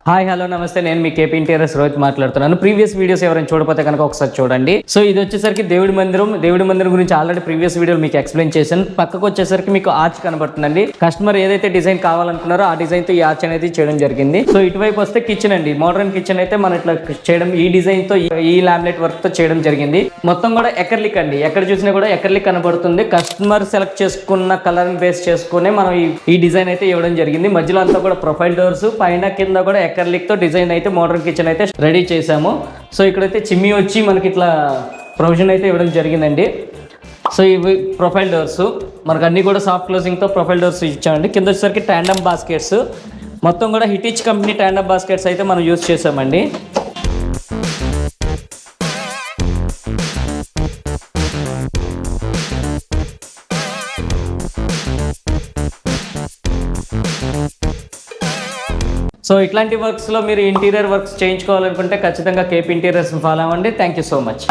Hi hello నమస్తే, నేను మీ KP interiors Rohit మాట్లాడుతున్నాను. ప్రీవియస్ వీడియోస్ ఎవరైనా చూడకపోతే కనుక ఒకసారి చూడండి. సో ఇది వచ్చేసరికి దేవుడి మందిరం గురించి ఆల్రెడీ ప్రీవియస్ వీడియోలో మీకు ఎక్స్ప్లెయిన్ చేశాను. పక్కకు వచ్చేసరికి మీకు ఆర్చ్ కనబడుతుందండి. కస్టమర్ ఏదైతే డిజైన్ కావాలనుకున్నారో ఆ డిజైన్ తో ఈ ఆర్చ్ అనేది చేయడం జరిగింది. సో ఇటువైపు వస్తే కిచెన్ అండి, మోడర్న్ కిచెన్ అయితే మనం ఇట్లా చేయడం, ఈ డిజైన్ తో ఈ లామినేట్ వర్క్ తో చేయడం జరిగింది. మొత్తం కూడా ఎకర్లిక్ అండి, ఎక్కడ చూసినా కూడా ఎకర్లిక్ కనబడుతుంది. కస్టమర్ సెలెక్ట్ చేసుకున్న కలర్ బేస్ చేసుకునే మనం ఈ డిజైన్ అయితే ఇవ్వడం జరిగింది. మధ్యలో అంతా కూడా ప్రొఫైల్ డోర్స్, పైన కింద కూడా ఎకర్లిక్ తో డిజైన్ అయితే మోడర్న్ కిచెన్ అయితే రెడీ చేసాము. సో ఇక్కడైతే చిమ్మి వచ్చి మనకి ఇట్లా ప్రొవిజన్ అయితే ఇవ్వడం జరిగిందండి. సో ఇవి ప్రొఫైల్ డోర్స్, మనకు అన్ని కూడా సాఫ్ట్ క్లోజింగ్ తో ప్రొఫైల్ డోర్స్ ఇచ్చామండి. కింద వచ్చేసరికి ట్యాండమ్ బాస్కెట్స్, మొత్తం కూడా హిటిచ్ కంపెనీ ట్యాండమ్ బాస్కెట్స్ అయితే మనం యూజ్ చేసామండి. సో ఇట్లాంటి వర్క్స్లో మీరు ఇంటీరియర్ వర్క్స్ చేయించుకోవాలనుకుంటే ఖచ్చితంగా కేపీ ఇంటీరియర్స్ ఫాలో అవ్వండి. Thank you so much.